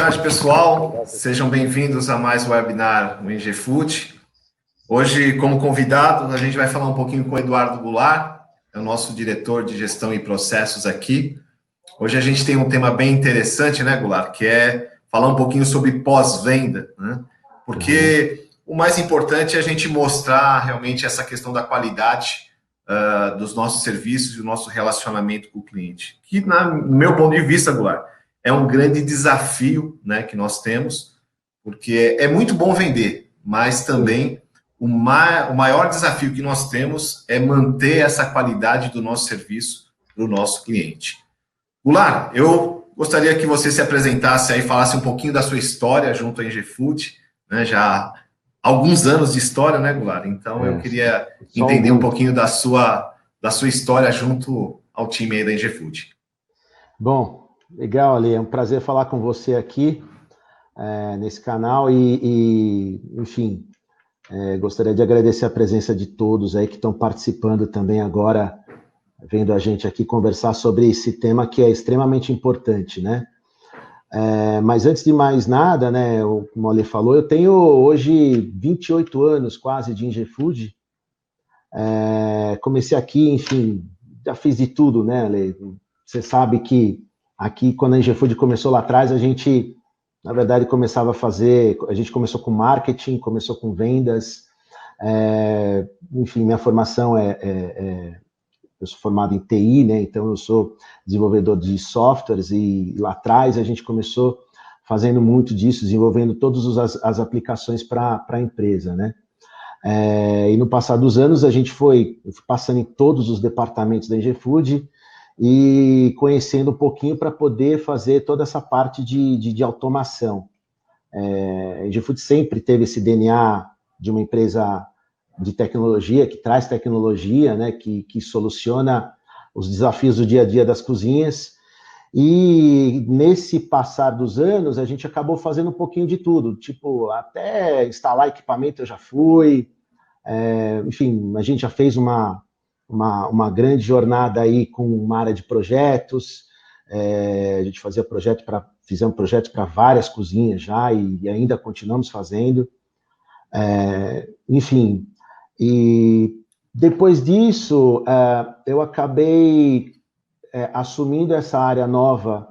tarde, pessoal. Sejam bem-vindos a mais um webinar do NG Food. Hoje, como convidado, a gente vai falar um pouquinho com o Eduardo Goulart, é o nosso diretor de gestão e processos aqui. Hoje a gente tem um tema bem interessante, né, Goulart, que é falar um pouquinho sobre pós-venda, né? Porque o mais importante é a gente mostrar realmente essa questão da qualidade dos nossos serviços e o nosso relacionamento com o cliente. Que, no meu ponto de vista, Goulart, é um grande desafio, né, que nós temos, porque é muito bom vender, mas também o maior desafio que nós temos é manter essa qualidade do nosso serviço para o nosso cliente. Goulart, eu gostaria que você se apresentasse aí, falasse um pouquinho da sua história junto à NG Food, né, já alguns anos de história, né, Goulart? Então eu queria entender um pouquinho da sua história junto ao time aí da NG Food. Bom, legal, Ali, é um prazer falar com você aqui nesse canal enfim, gostaria de agradecer a presença de todos aí que estão participando também agora, vendo a gente aqui conversar sobre esse tema que é extremamente importante, né? Mas antes de mais nada, né, como o Ali falou, eu tenho hoje 28 anos quase de NG Food. Comecei aqui, enfim, já fiz de tudo, né, Ale? Você sabe que aqui, quando a NG Food começou lá atrás, a gente, na verdade, a gente começou com marketing, começou com vendas, enfim, minha formação eu sou formado em TI, né, então eu sou desenvolvedor de softwares e lá atrás a gente começou fazendo muito disso, desenvolvendo todas as aplicações para a empresa, né. E no passar dos anos eu fui passando em todos os departamentos da NG Food e conhecendo um pouquinho para poder fazer toda essa parte de automação. A NG Food sempre teve esse DNA de uma empresa de tecnologia, que traz tecnologia, né, que soluciona os desafios do dia a dia das cozinhas. E nesse passar dos anos, a gente acabou fazendo um pouquinho de tudo, tipo, até instalar equipamento eu já fui, enfim, a gente já fez uma grande jornada aí com uma área de projetos, a gente fizemos projetos para várias cozinhas já e ainda continuamos fazendo, enfim, e depois disso eu acabei assumindo essa área nova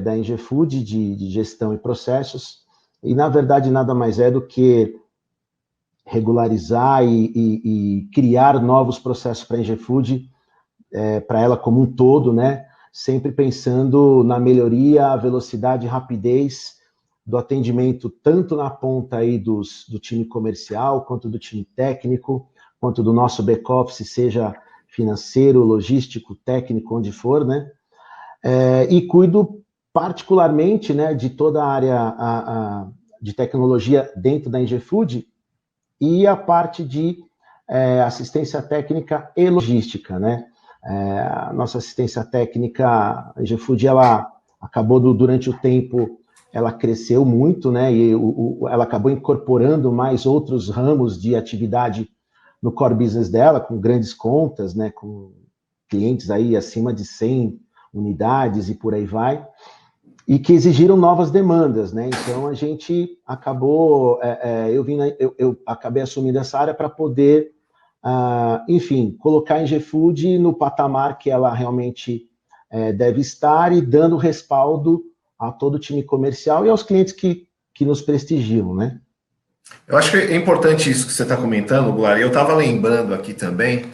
da NG Food de gestão e processos, e na verdade nada mais é do que regularizar e criar novos processos para a NG Food, para ela como um todo, né? Sempre pensando na melhoria, velocidade e rapidez do atendimento, tanto na ponta aí do time comercial, quanto do time técnico, quanto do nosso back-office, seja financeiro, logístico, técnico, onde for, né? E cuido particularmente, né, de toda a área de tecnologia dentro da NG Food e a parte de assistência técnica e logística, né? A nossa assistência técnica, a NG Food, ela acabou durante o tempo, ela cresceu muito, né? E ela acabou incorporando mais outros ramos de atividade no core business dela, com grandes contas, né? Com clientes aí acima de 100 unidades e por aí vai, e que exigiram novas demandas, né? Então a gente acabou, eu acabei assumindo essa área para poder, enfim, colocar a NG Food no patamar que ela realmente deve estar e dando respaldo a todo o time comercial e aos clientes que nos prestigiam, né? Eu acho que é importante isso que você está comentando, Goulart. Eu estava lembrando aqui também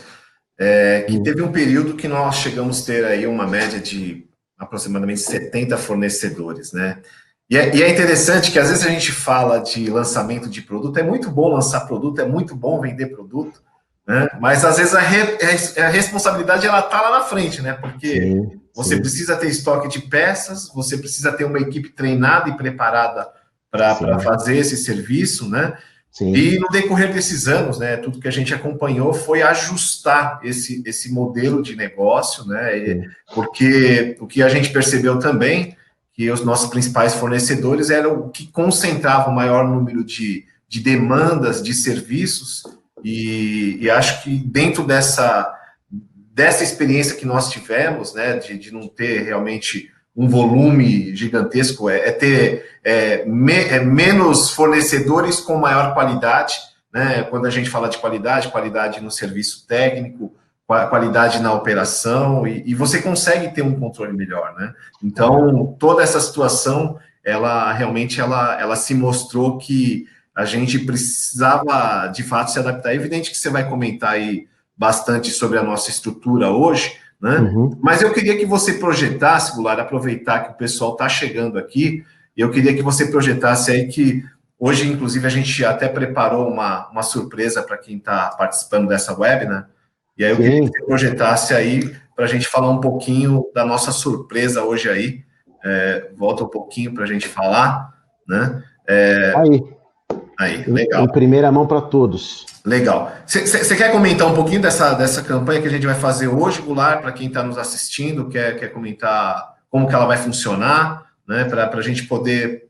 que teve um período que nós chegamos a ter aí uma média de aproximadamente 70 fornecedores, né? E é interessante que às vezes a gente fala de lançamento de produto, é muito bom lançar produto, é muito bom vender produto, né? Mas às vezes a responsabilidade ela está lá na frente, né? Porque você precisa ter estoque de peças, você precisa ter uma equipe treinada e preparada para fazer esse serviço, né? Sim. E no decorrer desses anos, né, tudo que a gente acompanhou foi ajustar esse modelo de negócio, né? Porque o que a gente percebeu também que os nossos principais fornecedores eram o que concentravam o maior número de demandas de serviços e acho que dentro dessa experiência que nós tivemos, né, de não ter realmente um volume gigantesco, é ter menos fornecedores com maior qualidade, né? Quando a gente fala de qualidade no serviço técnico, qualidade na operação, e você consegue ter um controle melhor, né? Então, toda essa situação, ela realmente ela se mostrou que a gente precisava, de fato, se adaptar. É evidente que você vai comentar aí bastante sobre a nossa estrutura hoje, né? Uhum. Mas eu queria que você projetasse, Goulart, aproveitar que o pessoal está chegando aqui, eu queria que você projetasse aí que hoje, inclusive, a gente até preparou uma surpresa para quem está participando dessa web, né? E aí eu queria que Sim. você projetasse aí para a gente falar um pouquinho da nossa surpresa hoje aí. Volta um pouquinho para a gente falar, né? Aí, legal. Em primeira mão para todos. Legal. Você quer comentar um pouquinho dessa campanha que a gente vai fazer hoje, Goulart, para quem está nos assistindo, quer comentar como que ela vai funcionar, né? Para a gente poder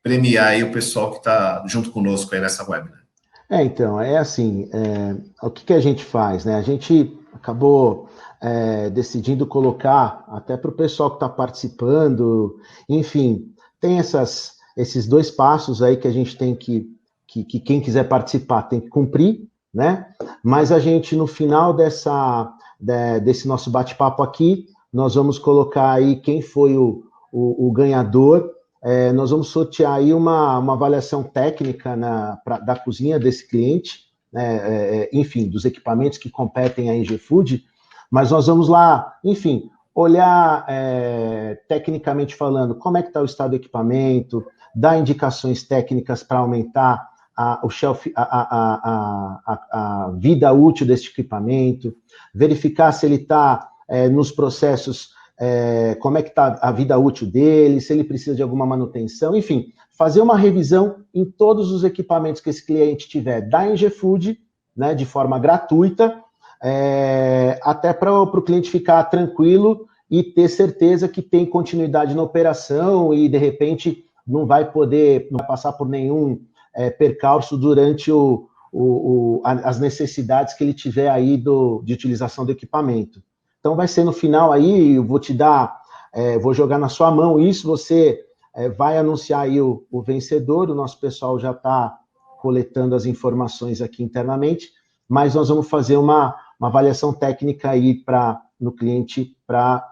premiar aí o pessoal que está junto conosco aí nessa web, né? Então, é assim, o que a gente faz, né? A gente acabou decidindo colocar, até para o pessoal que está participando, enfim, tem esses dois passos aí que a gente tem que quem quiser participar tem que cumprir, né? Mas a gente, no final desse nosso bate-papo aqui, nós vamos colocar aí quem foi o ganhador. Nós vamos sortear aí uma avaliação técnica da cozinha desse cliente, enfim, dos equipamentos que competem à NG Food, mas nós vamos lá, enfim, olhar tecnicamente falando como é que está o estado do equipamento, dar indicações técnicas para aumentar a vida útil desse equipamento, verificar se ele está nos processos, como é que está a vida útil dele, se ele precisa de alguma manutenção, enfim, fazer uma revisão em todos os equipamentos que esse cliente tiver da NG Food, né, de forma gratuita, até para o cliente ficar tranquilo e ter certeza que tem continuidade na operação e, de repente, não vai passar por nenhum percalço durante as necessidades que ele tiver aí de utilização do equipamento. Então, vai ser no final aí, eu vou te dar, vou jogar na sua mão isso, você vai anunciar aí o vencedor, o nosso pessoal já está coletando as informações aqui internamente, mas nós vamos fazer uma avaliação técnica aí no cliente para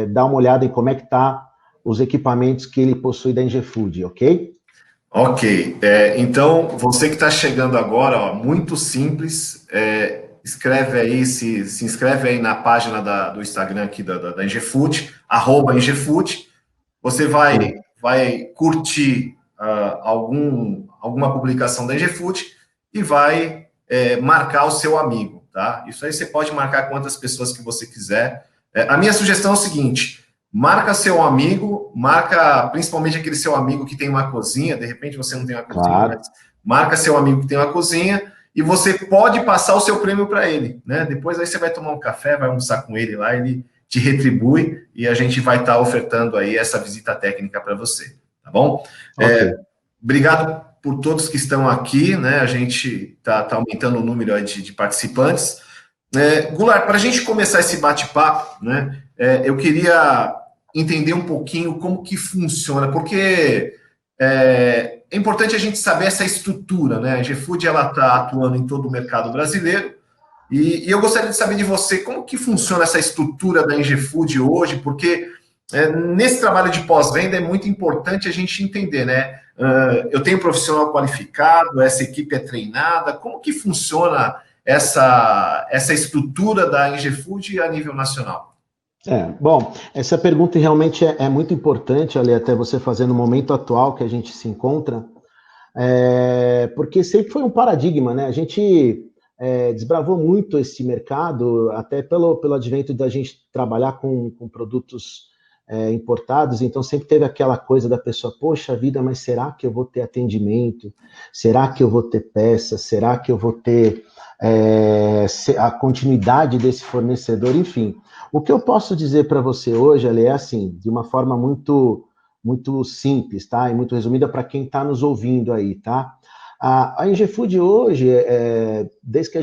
dar uma olhada em como é que está os equipamentos que ele possui da NG Food, ok? Ok. Então, você que está chegando agora, ó, muito simples, escreve aí, se inscreve aí na página do Instagram aqui da NG Food, @NGFood. Você vai curtir alguma publicação da NG Food e vai marcar o seu amigo, tá? Isso aí você pode marcar quantas pessoas que você quiser. A minha sugestão é o seguinte: marca seu amigo, marca principalmente aquele seu amigo que tem uma cozinha, de repente você não tem uma cozinha, Claro. mas marca seu amigo que tem uma cozinha e você pode passar o seu prêmio para ele, né? Depois aí você vai tomar um café, vai almoçar com ele lá, ele te retribui e a gente vai estar ofertando aí essa visita técnica para você, tá bom? Ok. Obrigado por todos que estão aqui, né? A gente tá aumentando o número aí de participantes. Goulart, para a gente começar esse bate-papo, né? Eu queria entender um pouquinho como que funciona, porque é importante a gente saber essa estrutura, né? A NG Food ela está atuando em todo o mercado brasileiro e eu gostaria de saber de você como que funciona essa estrutura da NG Food hoje, porque nesse trabalho de pós-venda é muito importante a gente entender, né? Eu tenho um profissional qualificado, essa equipe é treinada, como que funciona essa estrutura da NG Food a nível nacional? Bom, essa pergunta realmente é muito importante, Ali, até você fazer no momento atual que a gente se encontra, porque sempre foi um paradigma, né? A gente desbravou muito esse mercado, até pelo advento da gente trabalhar com produtos importados, então sempre teve aquela coisa da pessoa, poxa vida, mas será que eu vou ter atendimento? Será que eu vou ter peça? Será que eu vou ter a continuidade desse fornecedor? Enfim, o que eu posso dizer para você hoje, Ale, é assim, de uma forma muito, muito simples, tá? E muito resumida para quem está nos ouvindo aí, tá? A NG Food hoje, desde que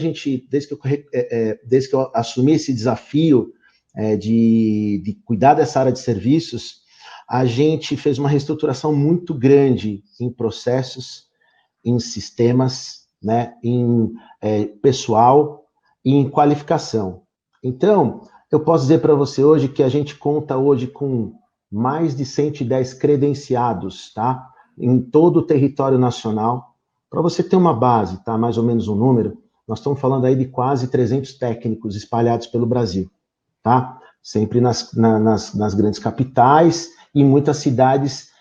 eu assumi esse desafio de cuidar dessa área de serviços, a gente fez uma reestruturação muito grande em processos, em sistemas, né, em pessoal e em qualificação. Então, eu posso dizer para você hoje que a gente conta hoje com mais de 110 credenciados, tá? Em todo o território nacional. Para você ter uma base, tá? Mais ou menos um número, nós estamos falando aí de quase 300 técnicos espalhados pelo Brasil, tá? Sempre nas grandes capitais e muitas cidades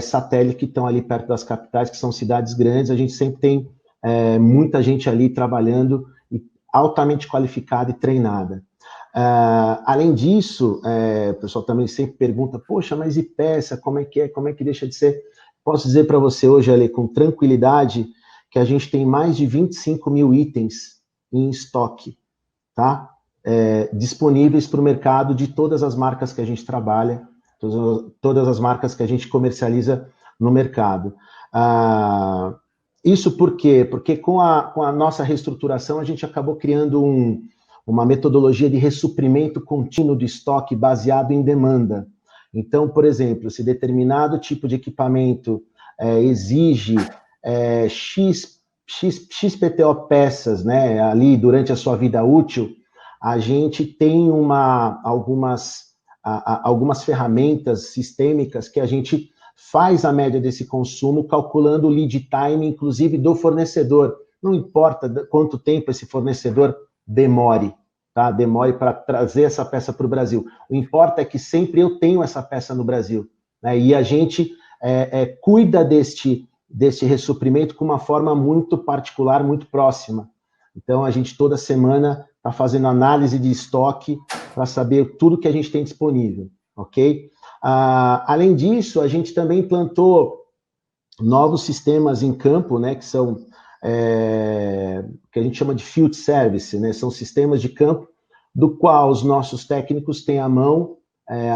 satélite que estão ali perto das capitais, que são cidades grandes. A gente sempre tem muita gente ali trabalhando, altamente qualificada e treinada. Além disso, o pessoal também sempre pergunta, poxa, mas e peça, como é que deixa de ser? Posso dizer para você hoje, Ale, com tranquilidade, que a gente tem mais de 25 mil itens em estoque, tá? Disponíveis para o mercado de todas as marcas que a gente trabalha, todas as marcas que a gente comercializa no mercado. Isso por quê? Porque com a nossa reestruturação, a gente acabou criando uma metodologia de ressuprimento contínuo de estoque baseado em demanda. Então, por exemplo, se determinado tipo de equipamento exige XPTO peças, né, ali durante a sua vida útil, a gente tem algumas ferramentas sistêmicas que a gente faz a média desse consumo, calculando o lead time, inclusive, do fornecedor. Não importa quanto tempo esse fornecedor demore, tá? Demore para trazer essa peça para o Brasil. O importa é que sempre eu tenho essa peça no Brasil, né? E a gente cuida deste ressuprimento com uma forma muito particular, muito próxima. Então, a gente toda semana está fazendo análise de estoque para saber tudo que a gente tem disponível, ok? Além disso, a gente também implantou novos sistemas em campo, né, que são, que a gente chama de field service, né, são sistemas de campo, do qual os nossos técnicos têm à mão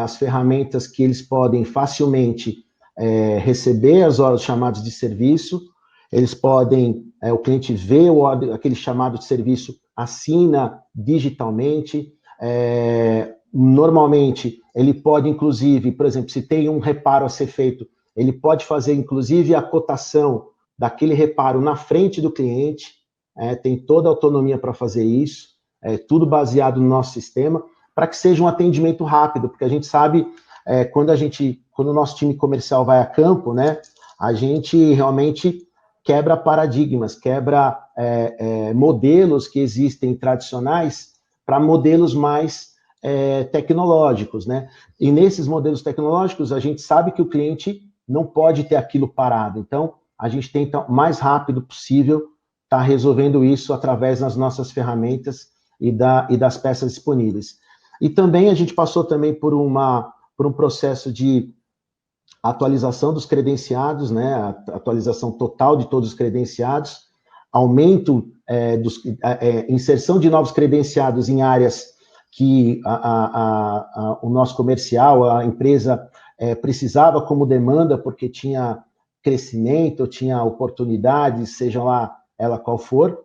as ferramentas que eles podem facilmente receber as horas chamadas de serviço, eles podem, o cliente vê aquele chamado de serviço, assina digitalmente, normalmente ele pode, inclusive, por exemplo, se tem um reparo a ser feito, ele pode fazer, inclusive, a cotação daquele reparo na frente do cliente, tem toda a autonomia para fazer isso, tudo baseado no nosso sistema, para que seja um atendimento rápido, porque a gente sabe, quando o nosso time comercial vai a campo, né, a gente realmente quebra paradigmas, quebra modelos que existem tradicionais para modelos mais tecnológicos, né? E nesses modelos tecnológicos, a gente sabe que o cliente não pode ter aquilo parado. Então, a gente tenta, o mais rápido possível, estar resolvendo isso através das nossas ferramentas e das peças disponíveis. E também a gente passou também por um processo de atualização dos credenciados, né, a atualização total de todos os credenciados, aumento, inserção de novos credenciados em áreas que o nosso comercial, a empresa precisava como demanda, porque tinha crescimento, tinha oportunidade, seja lá ela qual for,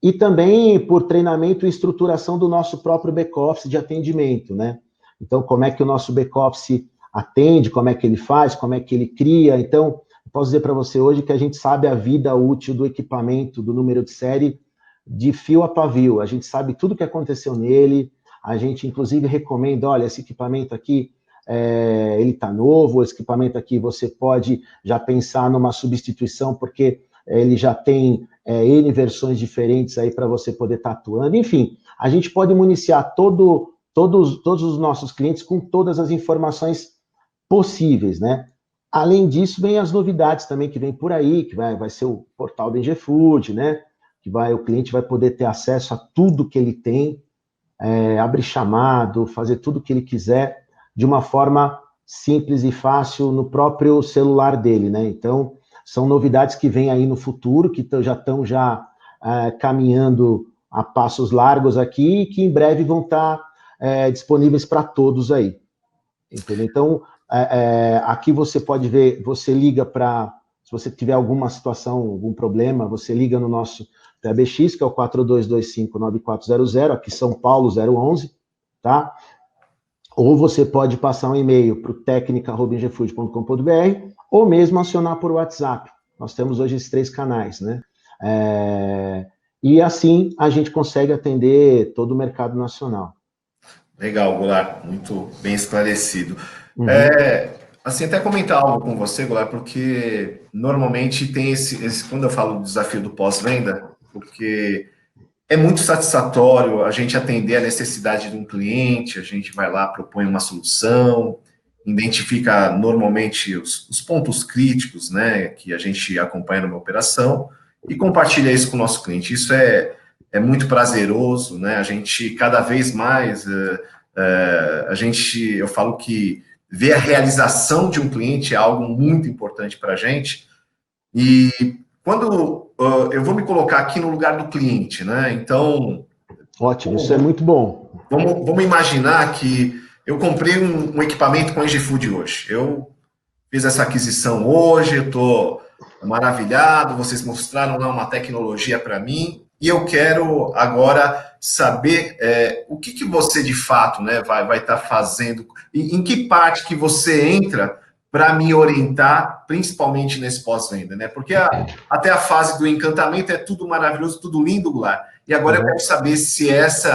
e também por treinamento e estruturação do nosso próprio back-office de atendimento, né? Então, como é que o nosso back-office atende, como é que ele faz, como é que ele cria. Então, eu posso dizer para você hoje que a gente sabe a vida útil do equipamento, do número de série, de fio a pavio. A gente sabe tudo o que aconteceu nele, a gente, inclusive, recomenda, olha, esse equipamento aqui, ele está novo, esse equipamento aqui você pode já pensar numa substituição, porque ele já tem N versões diferentes aí para você poder estar atuando. Enfim, a gente pode municiar todos os nossos clientes com todas as informações possíveis, né? Além disso, vem as novidades também que vem por aí, que vai ser o portal do Ingefood, né? Que o cliente vai poder ter acesso a tudo que ele tem, abrir chamado, fazer tudo o que ele quiser, de uma forma simples e fácil no próprio celular dele, né? Então, são novidades que vêm aí no futuro, que já estão caminhando a passos largos aqui, e que em breve vão estar disponíveis para todos aí. Entendeu? Então, aqui você pode ver, você liga para, se você tiver alguma situação, algum problema, você liga no nosso PBX, que é o 4225-9400, aqui São Paulo 011, tá? Ou você pode passar um e-mail para o técnica@ingefood.com.br ou mesmo acionar por WhatsApp. Nós temos hoje esses 3 canais, né? E assim a gente consegue atender todo o mercado nacional. Legal, Goulart, muito bem esclarecido. Uhum. Assim, até comentar algo com você, Goulart, porque normalmente tem quando eu falo do desafio do pós-venda, porque é muito satisfatório a gente atender a necessidade de um cliente, a gente vai lá, propõe uma solução, identifica normalmente os pontos críticos, né, que a gente acompanha numa operação e compartilha isso com o nosso cliente. Isso é muito prazeroso, né, a gente cada vez mais, eu falo que ver a realização de um cliente é algo muito importante para a gente. E quando eu vou me colocar aqui no lugar do cliente, né? Então, ótimo, isso é muito bom. Vamos imaginar que eu comprei um equipamento com a Engefood hoje. Eu fiz essa aquisição hoje, eu estou maravilhado, vocês mostraram lá uma tecnologia para mim, e eu quero agora saber o que você de fato, né, vai estar fazendo, em que parte que você entra para me orientar, principalmente nesse pós-venda, né? Porque até a fase do encantamento é tudo maravilhoso, tudo lindo, Goulart. E agora eu quero saber se esse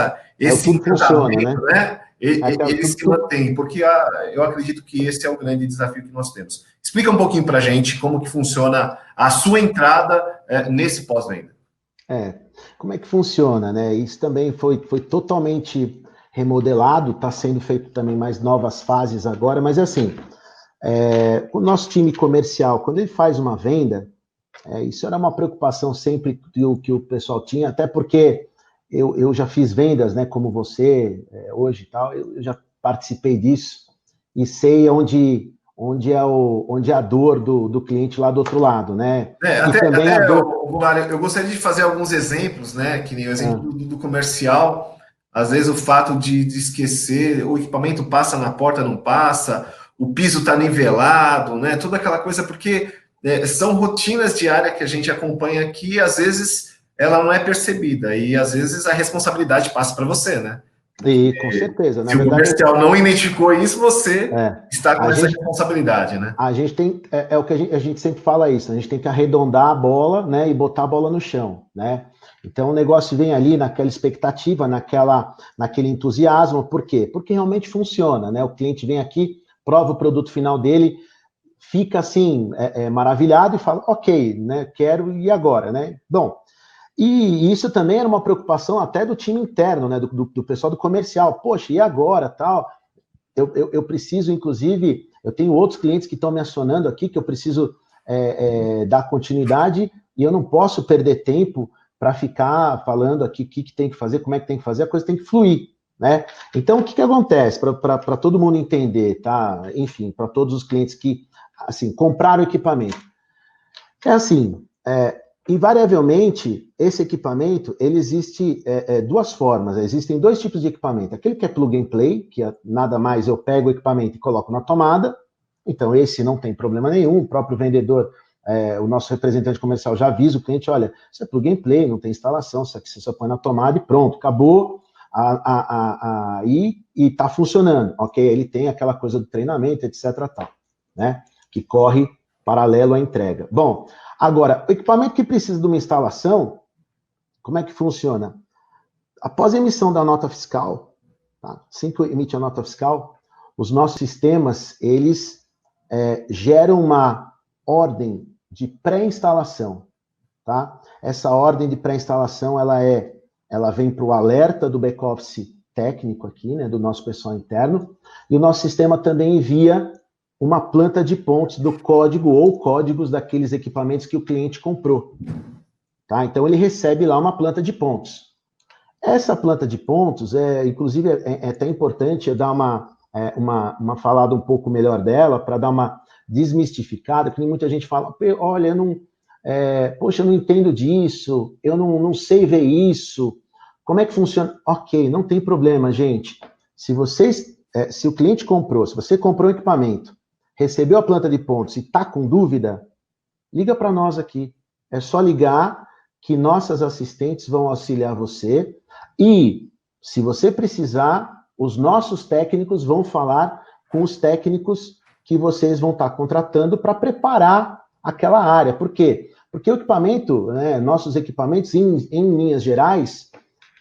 tudo funciona, né? Ele se mantém, porque eu acredito que esse é o grande desafio que nós temos. Explica um pouquinho para a gente como que funciona a sua entrada nesse pós-venda. Como é que funciona, né? Isso também foi totalmente remodelado, está sendo feito também mais novas fases agora, mas assim, o nosso time comercial, quando ele faz uma venda, isso era uma preocupação sempre que o pessoal tinha, até porque eu já fiz vendas, né, como você, hoje e tal, eu já participei disso e sei onde é a dor do cliente lá do outro lado, né? Eu gostaria de fazer alguns exemplos, né, que nem o exemplo do comercial, às vezes o fato de esquecer, o equipamento passa na porta, não passa, o piso está nivelado, né, toda aquela coisa, porque são rotinas diárias que a gente acompanha aqui, às vezes ela não é percebida, e às vezes a responsabilidade passa para você, né? E com certeza. Se o comercial não identificou isso, você está com essa responsabilidade, né? A gente tem, o que a gente sempre fala isso, a gente tem que arredondar a bola, né, e botar a bola no chão, né? Então o negócio vem ali naquela expectativa, naquele entusiasmo, por quê? Porque realmente funciona, né? O cliente vem aqui, prova o produto final dele, fica assim, maravilhado e fala, ok, né, quero, e agora, né? Bom, e isso também era uma preocupação até do time interno, né, do pessoal do comercial. Poxa, e agora, tal? Eu preciso, inclusive, eu tenho outros clientes que estão me acionando aqui, que eu preciso dar continuidade, e eu não posso perder tempo para ficar falando aqui o que tem que fazer, como é que tem que fazer, a coisa tem que fluir, né? Então, o que acontece, para todo mundo entender, tá? Enfim, para todos os clientes que, assim, compraram o equipamento. É assim, invariavelmente, esse equipamento, ele existe duas formas, existem 2 tipos de equipamento, aquele que é plug and play, que nada mais eu pego o equipamento e coloco na tomada, então esse não tem problema nenhum, o próprio vendedor, o nosso representante comercial já avisa o cliente, olha, isso é plug and play, não tem instalação, isso aqui você só põe na tomada e pronto, acabou, e está funcionando, ok? Ele tem aquela coisa do treinamento, etc, tal, né? Que corre paralelo à entrega. Bom, agora, o equipamento que precisa de uma instalação, como é que funciona? Após a emissão da nota fiscal, tá? Assim que emite a nota fiscal, os nossos sistemas, eles geram uma ordem de pré-instalação, tá? Essa ordem de pré-instalação, ela vem para o alerta do back-office técnico aqui, né, do nosso pessoal interno, e o nosso sistema também envia uma planta de pontos do código ou códigos daqueles equipamentos que o cliente comprou. Tá? Então, ele recebe lá uma planta de pontos. Essa planta de pontos, inclusive, é até importante eu dar uma falada um pouco melhor dela, para dar uma desmistificada, que muita gente fala, olha, eu não entendo disso, eu não sei ver isso, como é que funciona? Ok, não tem problema, gente. Se o cliente comprou, se você comprou um equipamento, recebeu a planta de pontos e está com dúvida, liga para nós aqui. É só ligar que nossas assistentes vão auxiliar você. E, se você precisar, os nossos técnicos vão falar com os técnicos que vocês vão estar contratando para preparar aquela área. Por quê? Porque o equipamento, né, nossos equipamentos, em linhas gerais,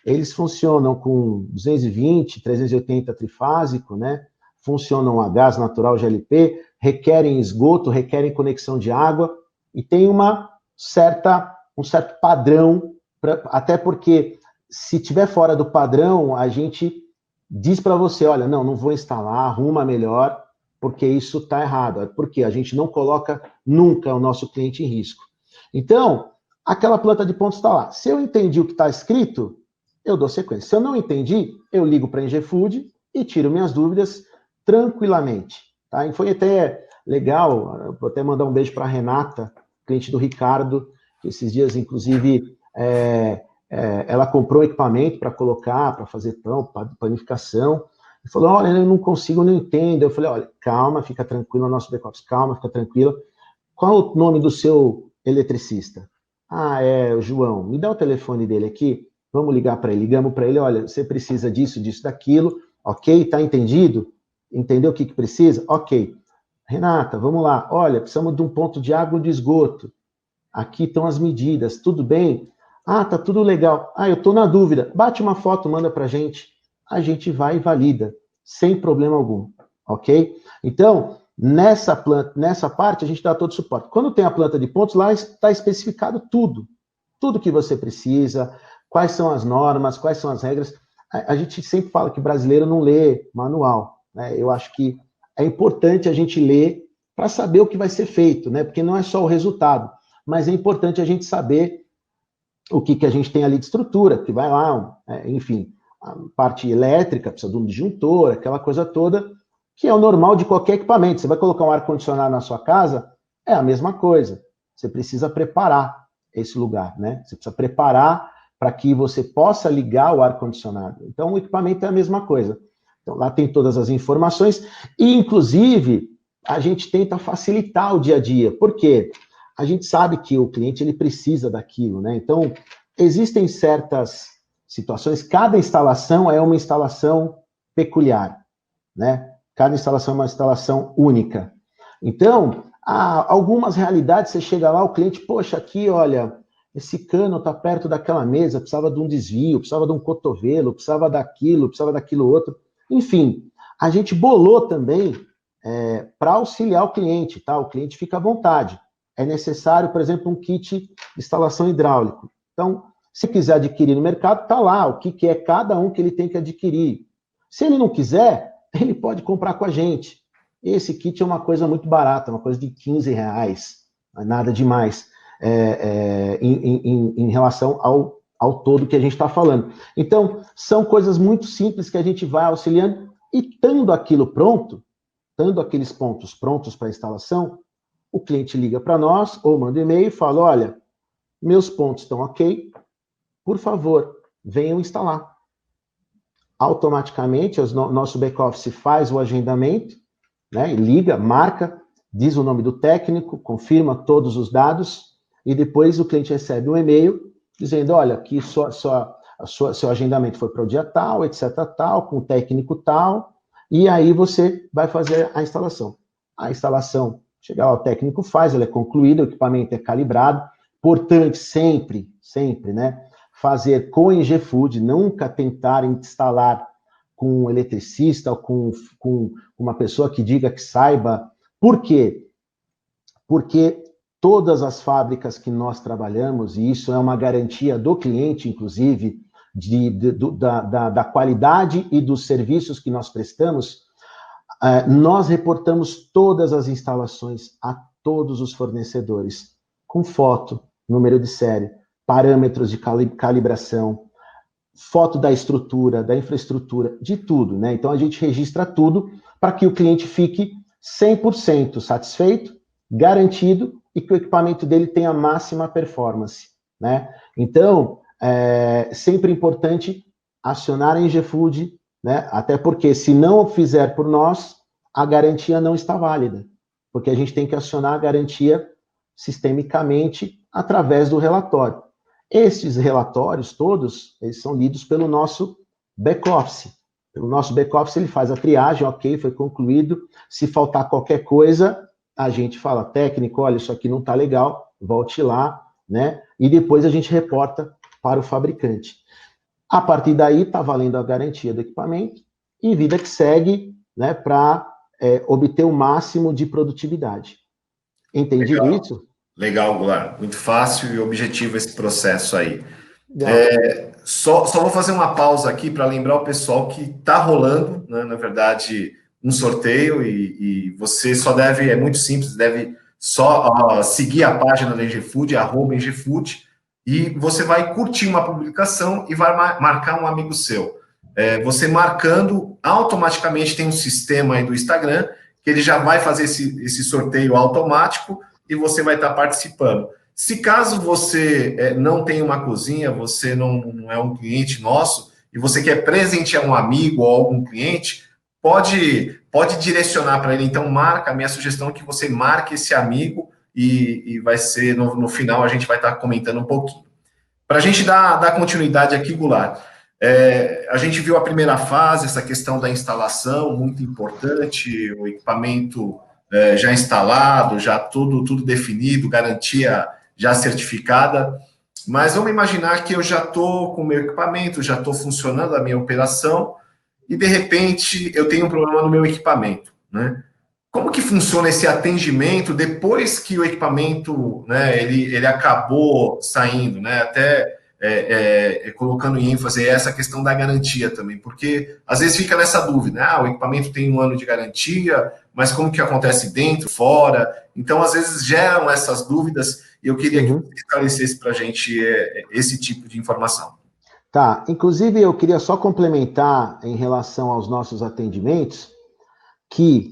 eles funcionam com 220, 380 trifásico, né? Funcionam a gás natural GLP, requerem esgoto, requerem conexão de água, e tem um certo padrão, até porque se tiver fora do padrão, a gente diz para você, olha, não vou instalar, arruma melhor, porque isso está errado. Porque a gente não coloca nunca o nosso cliente em risco. Então, aquela planta de pontos está lá. Se eu entendi o que está escrito, eu dou sequência. Se eu não entendi, eu ligo para a Ingefood e tiro minhas dúvidas tranquilamente. Tá? E foi até legal, vou até mandar um beijo para a Renata, cliente do Ricardo, que esses dias, inclusive, ela comprou equipamento para colocar, para fazer pão, panificação, e falou, olha, eu não consigo, não entendo. Eu falei, olha, calma, fica tranquilo, nosso back-office, calma, fica tranquila. Qual é o nome do seu eletricista? Ah, é o João. Me dá o telefone dele aqui, vamos ligar para ele. Ligamos para ele, olha, você precisa disso, disso, daquilo, ok? Tá entendido? Entendeu o que precisa? Ok. Renata, vamos lá. Olha, precisamos de um ponto de água e de esgoto. Aqui estão as medidas, tudo bem? Ah, tá tudo legal. Ah, eu tô na dúvida. Bate uma foto, manda pra gente. A gente vai e valida, sem problema algum, ok? Então, nessa parte, a gente dá todo o suporte. Quando tem a planta de pontos, lá está especificado tudo que você precisa, quais são as normas, quais são as regras. A gente sempre fala que brasileiro não lê manual, né? Eu acho que é importante a gente ler para saber o que vai ser feito, né? Porque não é só o resultado, mas é importante a gente saber o que a gente tem ali de estrutura, que vai lá, enfim, a parte elétrica, precisa de um disjuntor, aquela coisa toda, que é o normal de qualquer equipamento. Você vai colocar um ar-condicionado na sua casa, é a mesma coisa. Você precisa preparar esse lugar, né? Você precisa preparar para que você possa ligar o ar-condicionado. Então, o equipamento é a mesma coisa. Então, lá tem todas as informações e, inclusive, a gente tenta facilitar o dia a dia. Por quê? A gente sabe que o cliente ele precisa daquilo, né? Então, existem certas situações, cada instalação é uma instalação peculiar, né? Cada instalação é uma instalação única. Então, há algumas realidades, você chega lá, o cliente, poxa, aqui, olha, esse cano está perto daquela mesa, precisava de um desvio, precisava de um cotovelo, precisava daquilo outro. Enfim, a gente bolou também para auxiliar o cliente, tá? O cliente fica à vontade. É necessário, por exemplo, um kit de instalação hidráulico. Então, se quiser adquirir no mercado, está lá o que é cada um que ele tem que adquirir. Se ele não quiser, ele pode comprar com a gente. Esse kit é uma coisa muito barata, uma coisa de R$15, não é nada demais em relação ao todo que a gente está falando. Então, são coisas muito simples que a gente vai auxiliando e estando aquilo pronto, estando aqueles pontos prontos para instalação, o cliente liga para nós ou manda um e-mail e fala, olha, meus pontos estão ok, por favor, venham instalar. Automaticamente, nosso back-office faz o agendamento, né, liga, marca, diz o nome do técnico, confirma todos os dados, e depois o cliente recebe um e-mail dizendo, olha, aqui seu agendamento foi para o dia tal, etc, tal, com o técnico tal, e aí você vai fazer a instalação. A instalação, chega lá, o técnico faz, ela é concluída, o equipamento é calibrado, importante sempre, né, fazer com a Ingefood, nunca tentar instalar com um eletricista ou com uma pessoa que diga que saiba. Por quê? Porque todas as fábricas que nós trabalhamos, e isso é uma garantia do cliente, inclusive, da qualidade e dos serviços que nós prestamos, nós reportamos todas as instalações a todos os fornecedores, com foto, número de série, parâmetros de calibração, foto da estrutura, da infraestrutura, de tudo, né? Então, a gente registra tudo para que o cliente fique 100% satisfeito, garantido e que o equipamento dele tenha a máxima performance, né? Então, é sempre importante acionar a Ingefood, né? Até porque, se não fizer por nós, a garantia não está válida, porque a gente tem que acionar a garantia sistemicamente através do relatório. Esses relatórios todos, eles são lidos pelo nosso back-office. O nosso back-office, ele faz a triagem, ok, foi concluído. Se faltar qualquer coisa, a gente fala, técnico, olha, isso aqui não está legal, volte lá, né? E depois a gente reporta para o fabricante. A partir daí, está valendo a garantia do equipamento e vida que segue, né, para obter o máximo de produtividade. Entendido Legal. isso? Legal, Goulart. Muito fácil e objetivo esse processo aí. Legal. Só vou fazer uma pausa aqui para lembrar o pessoal que está rolando, né, na verdade, um sorteio e você só deve, é muito simples, deve só seguir a página da NGFood, @NGFood, e você vai curtir uma publicação e vai marcar um amigo seu. Você marcando, automaticamente tem um sistema aí do Instagram que ele já vai fazer esse sorteio automático e você vai estar participando. Se caso você não tem uma cozinha, você não é um cliente nosso, e você quer presentear um amigo ou algum cliente, pode direcionar para ele. Então, a minha sugestão é que você marque esse amigo e vai ser, no final, a gente vai estar comentando um pouquinho. Para a gente dar continuidade aqui, Goulart, a gente viu a primeira fase, essa questão da instalação, muito importante, o equipamento já instalado, já tudo definido, garantia já certificada, mas vamos imaginar que eu já estou com o meu equipamento, já estou funcionando a minha operação, e de repente eu tenho um problema no meu equipamento, né? Como que funciona esse atendimento depois que o equipamento, né, ele acabou saindo, né? Até colocando em ênfase essa questão da garantia também, porque às vezes fica nessa dúvida, né? O equipamento tem 1 ano de garantia, mas como que acontece dentro, fora? Então, às vezes geram essas dúvidas e eu queria que você esclarecesse para a gente esse tipo de informação. Tá, inclusive eu queria só complementar em relação aos nossos atendimentos, que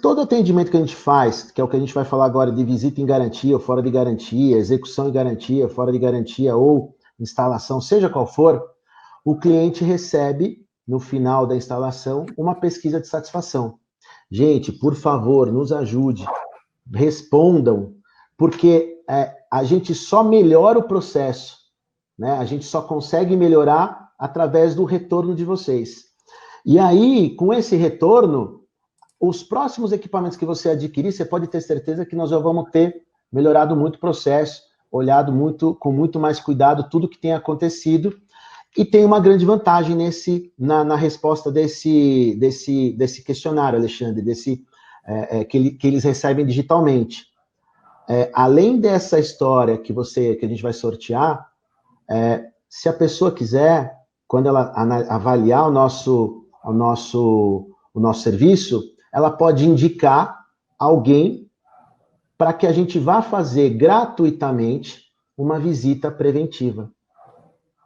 todo atendimento que a gente faz, que é o que a gente vai falar agora de visita em garantia ou fora de garantia, execução em garantia, fora de garantia ou instalação, seja qual for, o cliente recebe, no final da instalação, uma pesquisa de satisfação. Gente, por favor, nos ajude, respondam, porque a gente só melhora o processo, né? A gente só consegue melhorar através do retorno de vocês. E aí, com esse retorno, os próximos equipamentos que você adquirir, você pode ter certeza que nós já vamos ter melhorado muito o processo, olhado com muito mais cuidado tudo que tem acontecido, e tem uma grande vantagem na resposta desse questionário, Alexandre, que eles recebem digitalmente. Além dessa história que a gente vai sortear, se a pessoa quiser, quando ela avaliar o nosso serviço, ela pode indicar alguém para que a gente vá fazer gratuitamente uma visita preventiva.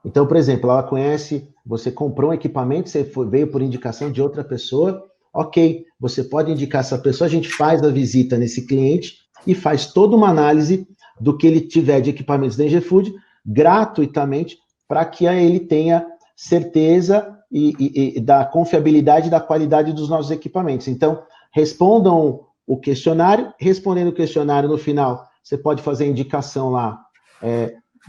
Então, por exemplo, ela conhece, você comprou um equipamento, você veio por indicação de outra pessoa, ok, você pode indicar essa pessoa, a gente faz a visita nesse cliente e faz toda uma análise do que ele tiver de equipamentos da NGFood gratuitamente, para que ele tenha certeza e da confiabilidade e da qualidade dos nossos equipamentos. Então, respondam o questionário, respondendo o questionário no final, você pode fazer a indicação lá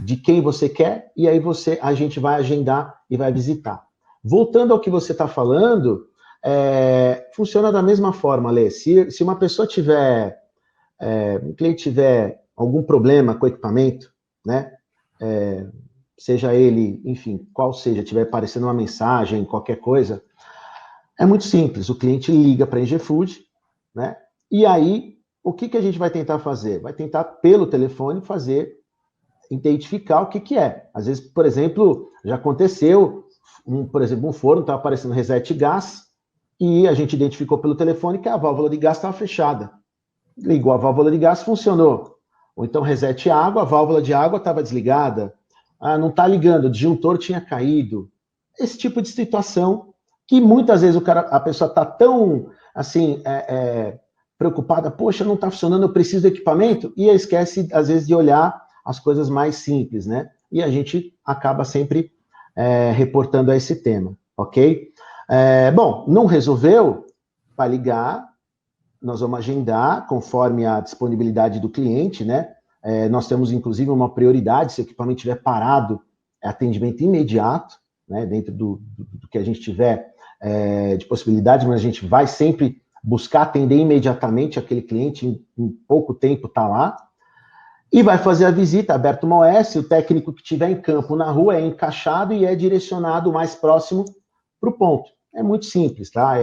de quem você quer, e aí a gente vai agendar e vai visitar. Voltando ao que você está falando, funciona da mesma forma, Lê. Se uma pessoa um cliente tiver algum problema com o equipamento, né, seja ele, enfim, qual seja, tiver aparecendo uma mensagem, qualquer coisa, é muito simples, o cliente liga para a NGFood, né, e aí, o que a gente vai tentar fazer? Vai tentar, pelo telefone, identificar o que é. Às vezes, por exemplo, já aconteceu, por exemplo, um forno estava aparecendo reset gás, e a gente identificou pelo telefone que a válvula de gás estava fechada. Ligou a válvula de gás, funcionou. Ou então reset água, a válvula de água estava desligada. Não está ligando, o disjuntor tinha caído. Esse tipo de situação que muitas vezes a pessoa está tão, assim, preocupada, poxa, não está funcionando, eu preciso do equipamento, e esquece, às vezes, de olhar as coisas mais simples, né? E a gente acaba sempre reportando a esse tema, ok? Bom, não resolveu? Vai ligar, nós vamos agendar conforme a disponibilidade do cliente, né? Nós temos, inclusive, uma prioridade, se o equipamento estiver parado, é atendimento imediato, né? Dentro do que a gente tiver de possibilidades, mas a gente vai sempre buscar atender imediatamente aquele cliente, em pouco tempo está lá, e vai fazer a visita, aberto uma OS, o técnico que estiver em campo na rua é encaixado e é direcionado mais próximo para o ponto. É muito simples, tá?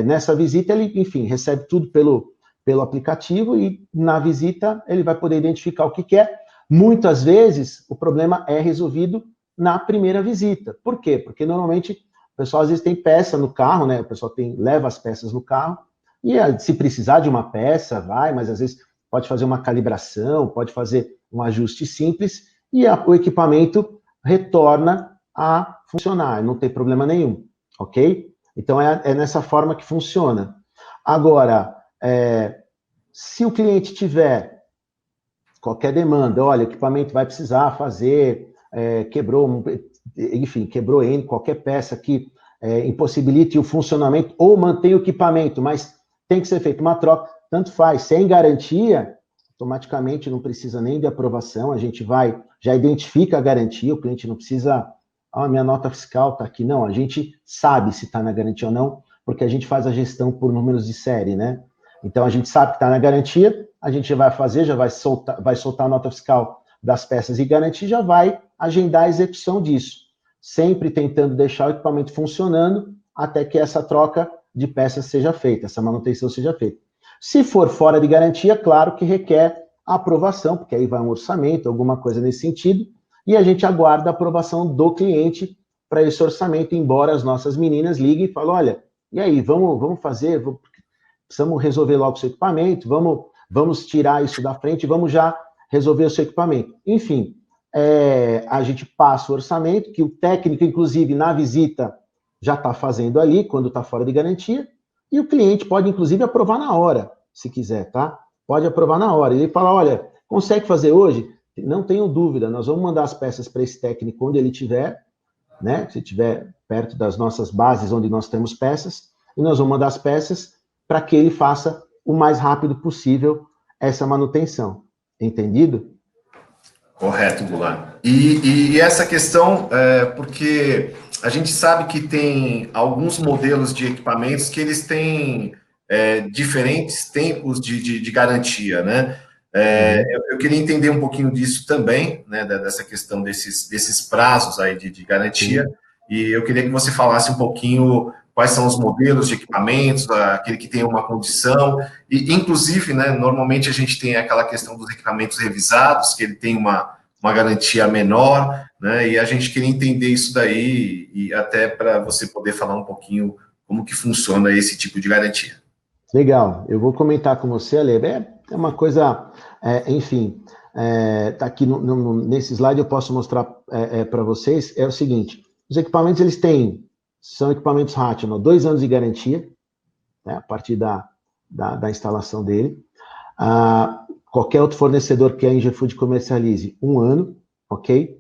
Nessa visita, ele, enfim, recebe tudo pelo aplicativo e na visita ele vai poder identificar o que quer. Muitas vezes, o problema é resolvido na primeira visita. Por quê? Porque normalmente o pessoal às vezes tem peça no carro, né? O pessoal leva as peças no carro e se precisar de uma peça, vai, mas às vezes pode fazer uma calibração, pode fazer um ajuste simples e o equipamento retorna a funcionar, não tem problema nenhum, ok? Então, é nessa forma que funciona. Agora, se o cliente tiver qualquer demanda, olha, o equipamento vai precisar fazer, quebrou N, qualquer peça que impossibilite o funcionamento ou mantém o equipamento, mas tem que ser feita uma troca, tanto faz. Sem garantia, automaticamente não precisa nem de aprovação, a gente já identifica a garantia, o cliente não precisa, minha nota fiscal está aqui, não, a gente sabe se está na garantia ou não, porque a gente faz a gestão por números de série, né? Então, a gente sabe que está na garantia, a gente já vai soltar a nota fiscal das peças e garantia, já vai agendar a execução disso, sempre tentando deixar o equipamento funcionando até que essa troca de peças seja feita, essa manutenção seja feita. Se for fora de garantia, claro que requer a aprovação, porque aí vai um orçamento, alguma coisa nesse sentido, e a gente aguarda a aprovação do cliente para esse orçamento, embora as nossas meninas liguem e falem, olha, e aí, vamos fazer, precisamos resolver logo o seu equipamento, vamos tirar isso da frente, vamos já resolver o seu equipamento. Enfim, a gente passa o orçamento, que o técnico, inclusive, na visita, já está fazendo ali, quando está fora de garantia, e o cliente pode, inclusive, aprovar na hora, se quiser, tá? Pode aprovar na hora. Ele fala, olha, consegue fazer hoje? Não tenho dúvida, nós vamos mandar as peças para esse técnico onde ele estiver, né? Se estiver perto das nossas bases onde nós temos peças, e nós vamos mandar as peças para que ele faça o mais rápido possível essa manutenção. Entendido? Correto, Goulart. E essa questão, porque a gente sabe que tem alguns modelos de equipamentos que eles têm diferentes tempos de garantia, né? Eu queria entender um pouquinho disso também, né? Dessa questão desses prazos aí de garantia. Sim. E eu queria que você falasse um pouquinho quais são os modelos de equipamentos, aquele que tem uma condição, e inclusive, né, normalmente a gente tem aquela questão dos equipamentos revisados, que ele tem uma garantia menor, né, e a gente queria entender isso daí, e até para você poder falar um pouquinho como que funciona esse tipo de garantia. Legal, eu vou comentar com você, Ale, é uma coisa, enfim, tá aqui nesse slide eu posso mostrar para vocês, é o seguinte, os equipamentos, eles são equipamentos Rational, 2 anos de garantia, né, a partir da instalação dele. Qualquer outro fornecedor que a Ingefood comercialize, 1 ano, ok?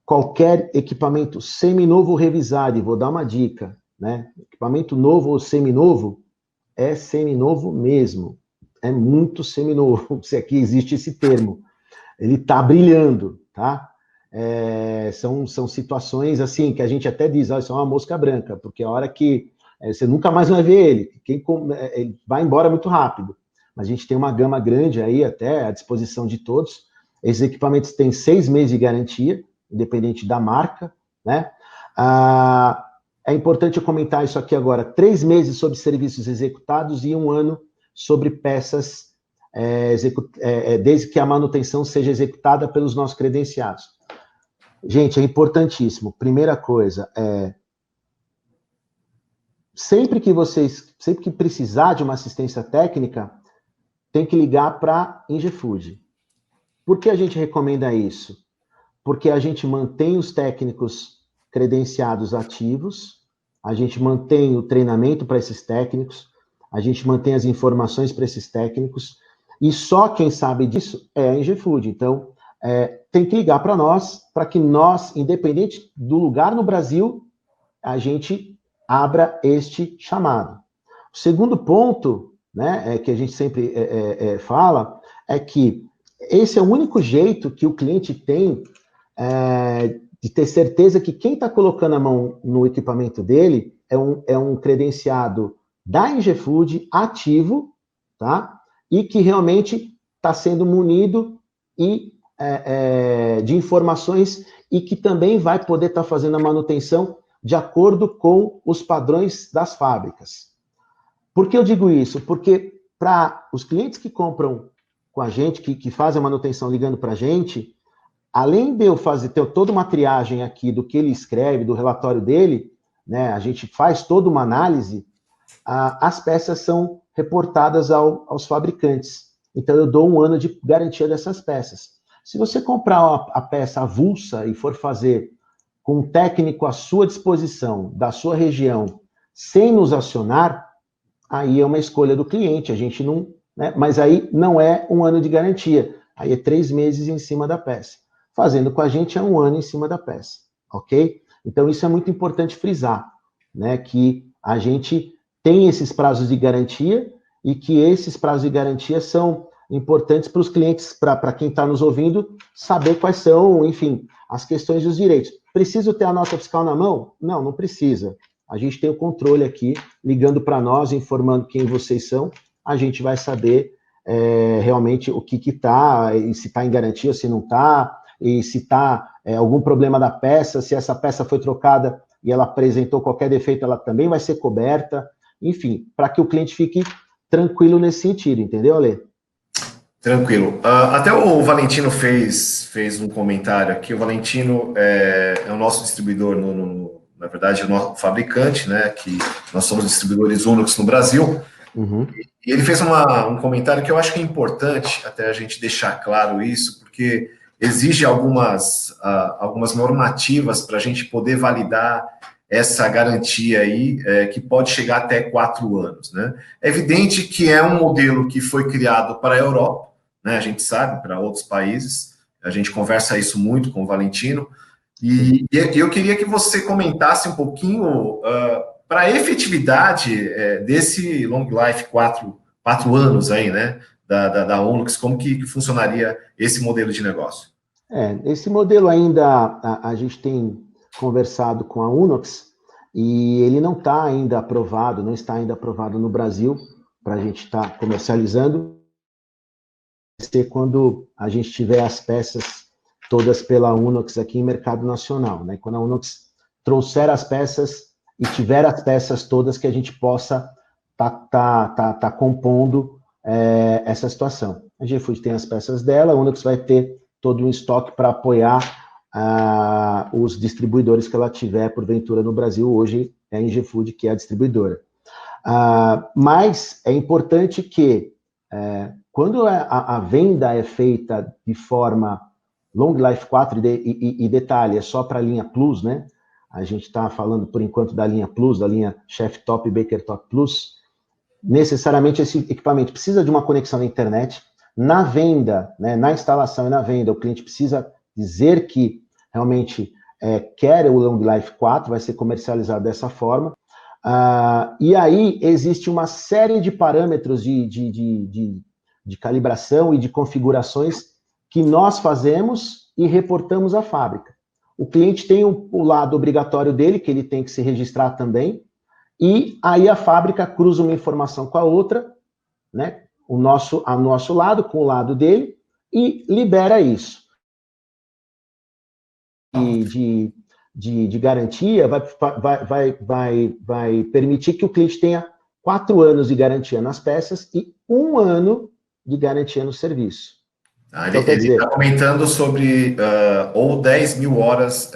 Qualquer equipamento seminovo revisado, e vou dar uma dica, né? Equipamento novo ou seminovo, é seminovo mesmo. É muito seminovo, se aqui existe esse termo. Ele está brilhando, tá? São situações assim que a gente até diz, isso é uma mosca branca, porque a hora que você nunca mais vai ver ele, ele vai embora muito rápido. Mas a gente tem uma gama grande aí até à disposição de todos. Esses equipamentos têm 6 meses de garantia, independente da marca, né? É importante eu comentar isso aqui agora, 3 meses sobre serviços executados e 1 ano sobre peças, desde que a manutenção seja executada pelos nossos credenciados. Gente, é importantíssimo. Primeira coisa, sempre que precisar de uma assistência técnica, tem que ligar para a Ingefood. Por que a gente recomenda isso? Porque a gente mantém os técnicos credenciados ativos, a gente mantém o treinamento para esses técnicos, a gente mantém as informações para esses técnicos, e só quem sabe disso é a Ingefood. Então, tem que ligar para nós, para que nós, independente do lugar no Brasil, a gente abra este chamado. O segundo ponto, né, que a gente sempre fala, é que esse é o único jeito que o cliente tem de ter certeza que quem está colocando a mão no equipamento dele é um credenciado da Ingefood ativo, tá? E que realmente está sendo munido de informações e que também vai poder estar fazendo a manutenção de acordo com os padrões das fábricas. Por que eu digo isso? Porque para os clientes que compram com a gente, que fazem a manutenção ligando para a gente, além de eu ter toda uma triagem aqui do que ele escreve, do relatório dele, né, a gente faz toda uma análise, as peças são reportadas aos fabricantes. Então, eu dou 1 ano de garantia dessas peças. Se você comprar a peça avulsa e for fazer com um técnico à sua disposição, da sua região, sem nos acionar, aí é uma escolha do cliente, a gente não... Né, mas aí não é 1 ano de garantia, aí é 3 meses em cima da peça. Fazendo com a gente é 1 ano em cima da peça, ok? Então, isso é muito importante frisar, né, que a gente tem esses prazos de garantia e que esses prazos de garantia são importantes para os clientes, para quem está nos ouvindo, saber quais são, enfim, as questões e os direitos. Preciso ter a nota fiscal na mão? Não, não precisa. A gente tem o controle aqui, ligando para nós, informando quem vocês são, a gente vai saber realmente o que está, e se está em garantia, se não está, e se está algum problema da peça, se essa peça foi trocada e ela apresentou qualquer defeito, ela também vai ser coberta, enfim, para que o cliente fique tranquilo nesse sentido, entendeu, Ale? Tranquilo. Até o Valentino fez um comentário aqui. O Valentino é o nosso distribuidor, na verdade, é o nosso fabricante, né? Que nós somos distribuidores Unox no Brasil. Uhum. E ele fez um comentário que eu acho que é importante até a gente deixar claro isso, porque exige algumas normativas para a gente poder validar essa garantia aí, que pode chegar até 4 anos, né? É evidente que é um modelo que foi criado para a Europa, né? A gente sabe, para outros países, a gente conversa isso muito com o Valentino, e eu queria que você comentasse um pouquinho para a efetividade desse Long Life 4 anos aí, né, da Unox, como que funcionaria esse modelo de negócio? Esse modelo ainda, a gente tem conversado com a Unox, e ele não está ainda aprovado, não está ainda aprovado no Brasil, para a gente estar comercializando, ser quando a gente tiver as peças todas pela Unox aqui em mercado nacional, né? Quando a Unox trouxer as peças e tiver as peças todas que a gente possa tá compondo essa situação. A Ingefood tem as peças dela, a Unox vai ter todo um estoque para apoiar os distribuidores que ela tiver, porventura, no Brasil. Hoje é a Ingefood que é a distribuidora. Mas é importante que, quando a venda é feita de forma Long Life 4, e detalhe, é só para a linha Plus, né? A gente está falando, por enquanto, da linha Plus, da linha Chef Top e Baker Top Plus. Necessariamente, esse equipamento precisa de uma conexão na internet. Na venda, né, na instalação e na venda, o cliente precisa dizer que realmente quer o Long Life 4, vai ser comercializado dessa forma. E aí existe uma série de parâmetros de calibração e de configurações que nós fazemos e reportamos à fábrica. O cliente tem o lado obrigatório dele, que ele tem que se registrar também, e aí a fábrica cruza uma informação com a outra, né? O nosso lado com o lado dele, e libera isso. De garantia vai permitir que o cliente tenha 4 anos de garantia nas peças e 1 ano de garantia no serviço. Então, ele está comentando sobre ou 10 mil horas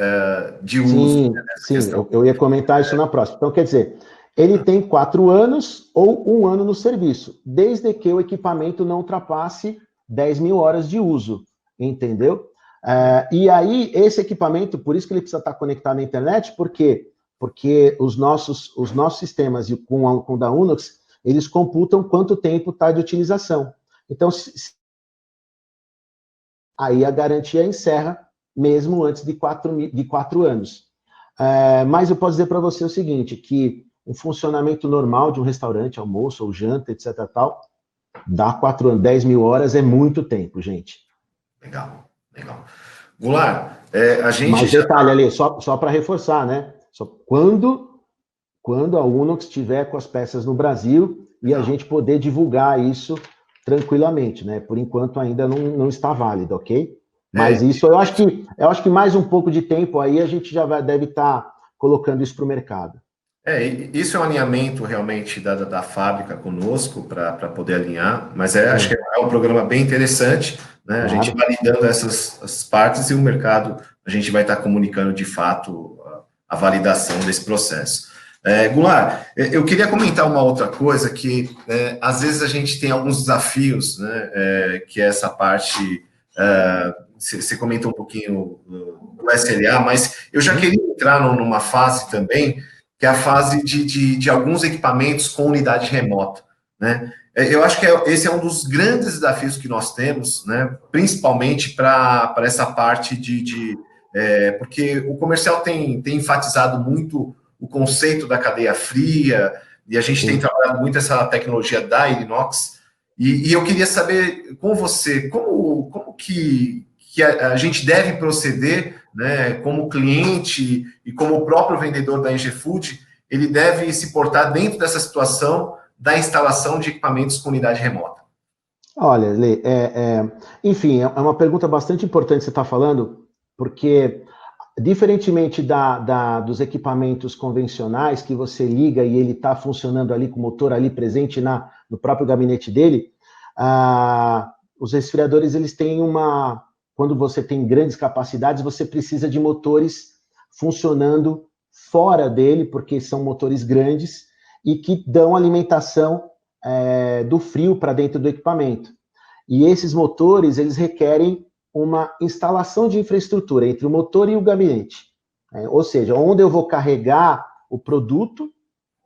de uso. Sim, eu ia comentar isso na próxima. Então, quer dizer, ele tem 4 anos ou 1 ano no serviço, desde que o equipamento não ultrapasse 10 mil horas de uso, entendeu? E aí, esse equipamento, por isso que ele precisa estar conectado na internet, porque os nossos sistemas com o da Unox, eles computam quanto tempo está de utilização. Então, aí a garantia encerra mesmo antes de 4 anos. Mas eu posso dizer para você o seguinte, que o funcionamento normal de um restaurante, almoço ou janta, etc. tal, dá 4 anos, 10 mil horas é muito tempo, gente. Legal. Goulart, a gente Mas detalhe ali, só para reforçar, né? Só quando a Unox estiver com as peças no Brasil e a gente poder divulgar isso tranquilamente, né? Por enquanto ainda não está válido, ok? Mas isso eu acho que mais um pouco de tempo aí a gente já deve estar colocando isso para o mercado. Isso é um alinhamento realmente da fábrica conosco para poder alinhar, mas acho que é um programa bem interessante, né? Claro. A gente validando essas partes e o mercado, a gente vai estar comunicando de fato a validação desse processo. Goulart, eu queria comentar uma outra coisa que às vezes a gente tem alguns desafios, né? Que é essa parte, você comentou um pouquinho do SLA, mas eu já queria entrar numa fase também, que é a fase de alguns equipamentos com unidade remota, né? Eu acho que esse é um dos grandes desafios que nós temos, né? Principalmente para essa parte porque o comercial tem enfatizado muito o conceito da cadeia fria, e a gente tem trabalhado muito essa tecnologia da Inox, e eu queria saber com você, como que a gente deve proceder, né, como cliente e como o próprio vendedor da NG Food, ele deve se portar dentro dessa situação da instalação de equipamentos com unidade remota. Olha, Lê, enfim, é uma pergunta bastante importante que você está falando, porque diferentemente dos equipamentos convencionais que você liga e ele está funcionando ali com o motor ali presente no próprio gabinete dele, os resfriadores, eles têm quando você tem grandes capacidades, você precisa de motores funcionando fora dele, porque são motores grandes e que dão alimentação do frio para dentro do equipamento. E esses motores, eles requerem uma instalação de infraestrutura entre o motor e o gabinete. Ou seja, onde eu vou carregar o produto,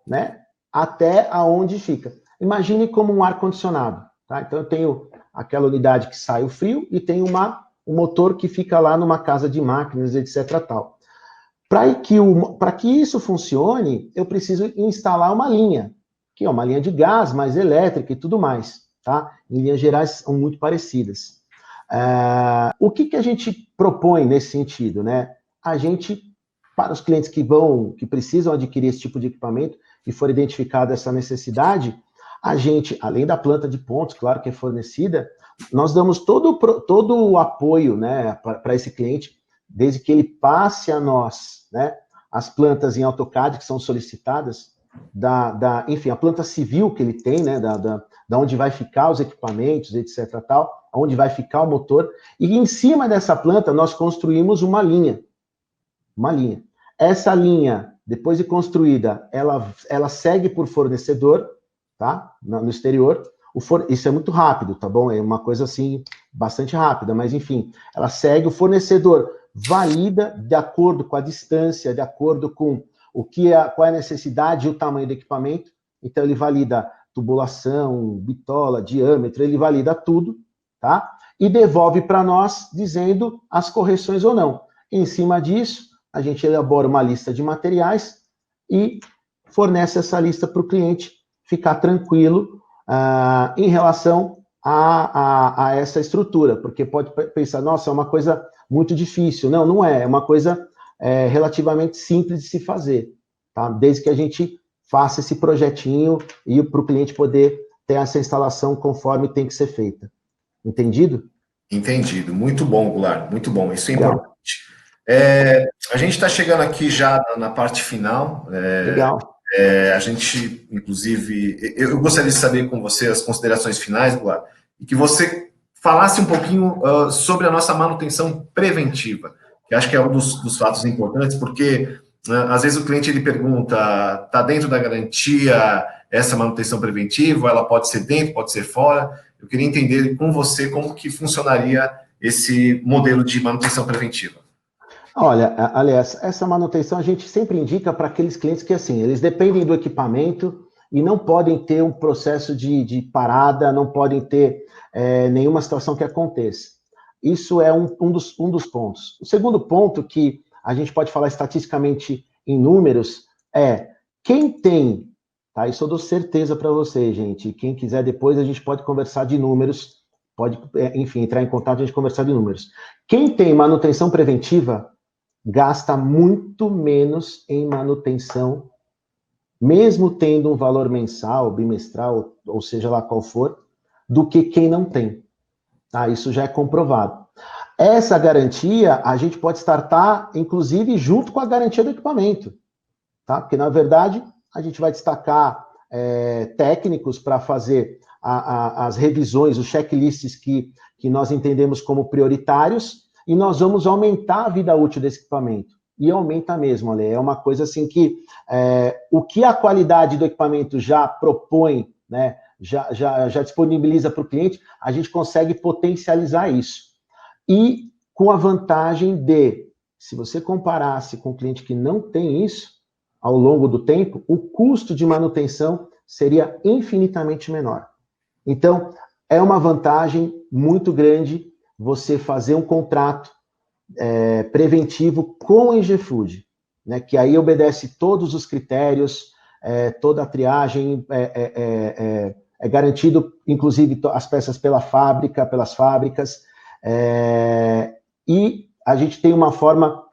né, até aonde fica. Imagine como um ar-condicionado. Tá? Então, eu tenho aquela unidade que sai o frio e tem um motor que fica lá numa casa de máquinas, etc. Tal. Para que isso funcione, eu preciso instalar uma linha, que é uma linha de gás, mais elétrica e tudo mais. Tá? Em linhas gerais, são muito parecidas. O que a gente propõe nesse sentido, né? A gente, para os clientes que precisam adquirir esse tipo de equipamento e for identificada essa necessidade, a gente, além da planta de pontos, claro que é fornecida, nós damos todo o apoio, né, para esse cliente, desde que ele passe a nós, né, as plantas em AutoCAD que são solicitadas, enfim, a planta civil que ele tem, né, da onde vai ficar os equipamentos, etc. tal, onde vai ficar o motor, e em cima dessa planta nós construímos uma linha. Essa linha, depois de construída, ela segue por fornecedor, tá? No exterior. Isso é muito rápido, tá bom? É uma coisa assim, bastante rápida, mas enfim, ela segue, o fornecedor valida de acordo com a distância, de acordo com qual é a necessidade e o tamanho do equipamento. Então, ele valida tubulação, bitola, diâmetro, ele valida tudo, tá? E devolve para nós dizendo as correções ou não. Em cima disso, a gente elabora uma lista de materiais e fornece essa lista para o cliente ficar tranquilo em relação a essa estrutura, porque pode pensar, nossa, é uma coisa muito difícil. Não, não é. É uma coisa relativamente simples de se fazer, tá? Desde que a gente faça esse projetinho e para o cliente poder ter essa instalação conforme tem que ser feita. Entendido? Entendido. Muito bom, Goulart. Muito bom. Isso é Legal. importante. A gente está chegando aqui já na parte final. Legal. A gente, inclusive, eu gostaria de saber com você as considerações finais, Goulart, e que você falasse um pouquinho sobre a nossa manutenção preventiva, que acho que é um dos fatos importantes, porque às vezes o cliente ele pergunta, está dentro da garantia essa manutenção preventiva, ela pode ser dentro, pode ser fora. Eu queria entender com você como que funcionaria esse modelo de manutenção preventiva. Olha, aliás, essa manutenção a gente sempre indica para aqueles clientes que, assim, eles dependem do equipamento e não podem ter um processo de parada, não podem ter nenhuma situação que aconteça. Isso é um dos pontos. O segundo ponto que a gente pode falar estatisticamente em números é quem tem, tá? Isso eu dou certeza para você, gente. Quem quiser depois a gente pode conversar de números pode, enfim, entrar em contato e a gente conversar de números. Quem tem manutenção preventiva gasta muito menos em manutenção, mesmo tendo um valor mensal, bimestral, ou seja lá qual for, do que quem não tem. Tá? Isso já é comprovado. Essa garantia, a gente pode startar, inclusive, junto com a garantia do equipamento. Tá? Porque, na verdade, a gente vai destacar técnicos para fazer as revisões, os checklists que nós entendemos como prioritários, e nós vamos aumentar a vida útil desse equipamento. E aumenta mesmo, Ale. É uma coisa assim que o que a qualidade do equipamento já propõe, né, já disponibiliza para o cliente, a gente consegue potencializar isso. E com a vantagem de, se você comparasse com um cliente que não tem isso, ao longo do tempo, o custo de manutenção seria infinitamente menor. Então, é uma vantagem muito grande você fazer um contrato preventivo com a Engefood, né, que aí obedece todos os critérios, toda a triagem, é garantido, inclusive, as peças pelas fábricas, e a gente tem uma forma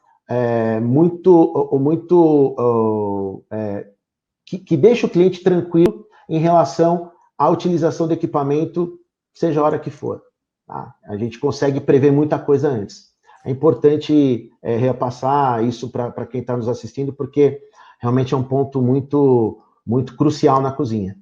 que deixa o cliente tranquilo em relação à utilização do equipamento, seja a hora que for. Tá? A gente consegue prever muita coisa antes. É importante repassar isso para quem está nos assistindo, porque realmente é um ponto muito, muito crucial na cozinha.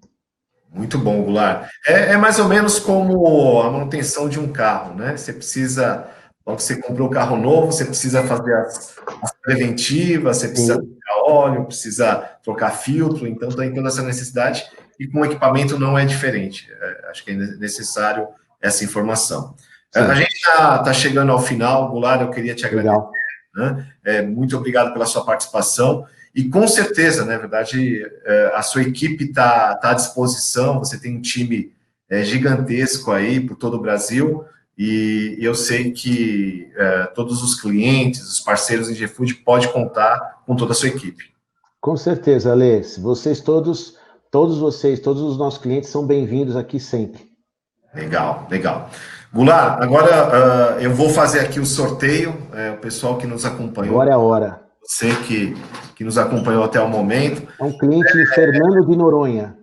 Muito bom, Goulart. É mais ou menos como a manutenção de um carro, né? Você precisa, quando você comprou um carro novo, você precisa fazer as preventivas, você precisa trocar óleo, precisa trocar filtro, então tem toda essa necessidade, e com o equipamento não é diferente. Acho que é necessário essa informação. Sim. A gente está chegando ao final, Goulart, eu queria te agradecer. Né? Muito obrigado pela sua participação. E com certeza, na verdade, a sua equipe está à disposição, você tem um time gigantesco aí por todo o Brasil, e eu sei que todos os clientes, os parceiros em Engefood podem contar com toda a sua equipe. Com certeza, Ale. Vocês todos os nossos clientes são bem-vindos aqui sempre. Legal, legal. Goulart, agora eu vou fazer aqui o sorteio, o pessoal que nos acompanhou. Agora é a hora. Você que nos acompanhou até o momento. É um cliente Fernando de Noronha.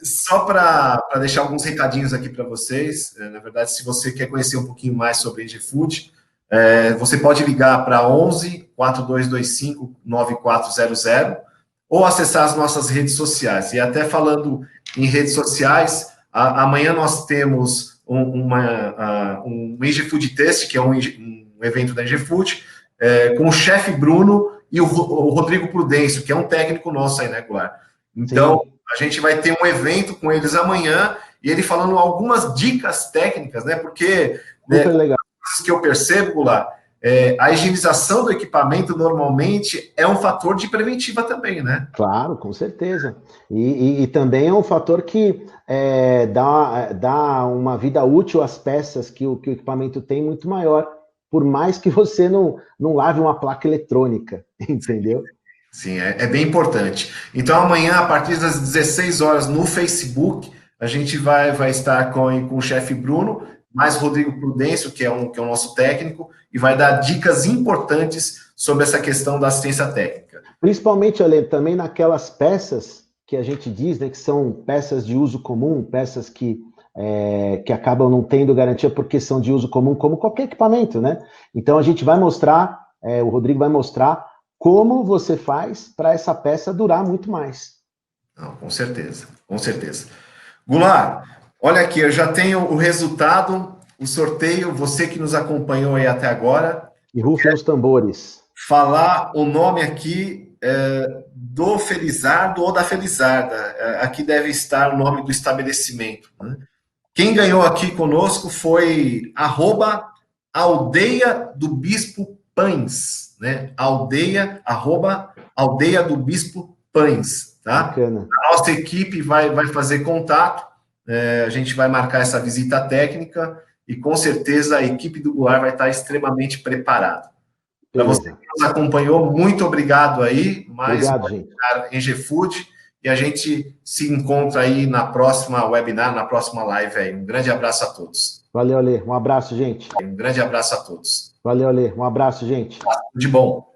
Só para deixar alguns recadinhos aqui para vocês, na verdade, se você quer conhecer um pouquinho mais sobre Engefood, você pode ligar para 11 4225 9400 ou acessar as nossas redes sociais. E até falando em redes sociais, amanhã nós temos um Engefood Test, que é um evento da Engefood, com o chefe Bruno e o Rodrigo Prudêncio, que é um técnico nosso aí, né, Goulart? Então, sim, a gente vai ter um evento com eles amanhã, e ele falando algumas dicas técnicas, né, porque legal. Que eu percebo, Goulart, a higienização do equipamento normalmente é um fator de preventiva também, né? Claro, com certeza. E também é um fator que dá uma vida útil às peças que o equipamento tem muito maior, por mais que você não lave uma placa eletrônica, entendeu? Sim, é bem importante. Então, amanhã, a partir das 16 horas, no Facebook, a gente vai estar com o chefe Bruno, mais Rodrigo Prudêncio, que é o nosso técnico, e vai dar dicas importantes sobre essa questão da assistência técnica. Principalmente, Ale, também naquelas peças que a gente diz, né, que são peças de uso comum, peças que acabam não tendo garantia porque são de uso comum, como qualquer equipamento, né? Então, a gente vai mostrar, o Rodrigo vai mostrar como você faz para essa peça durar muito mais. Não, com certeza, com certeza. Goulart, olha aqui, eu já tenho o resultado, o sorteio, você que nos acompanhou aí até agora. E rufem os tambores. Falar o nome aqui do Felizardo ou da Felizarda. Aqui deve estar o nome do estabelecimento. Né? Quem ganhou aqui conosco foi @aldeia do Bispo Pães, né? Aldeia do Bispo Pães, tá? Bacana. A nossa equipe vai fazer contato, a gente vai marcar essa visita técnica e com certeza a equipe do Goulart vai estar extremamente preparada. Para você que nos acompanhou, muito obrigado aí, mais obrigado, gente. Engefood, e a gente se encontra aí na próxima webinar, na próxima live aí. Um grande abraço a todos. Valeu, Ale. Um abraço, gente. Um grande abraço a todos. Valeu, Ale. Um abraço, gente. Tudo de bom.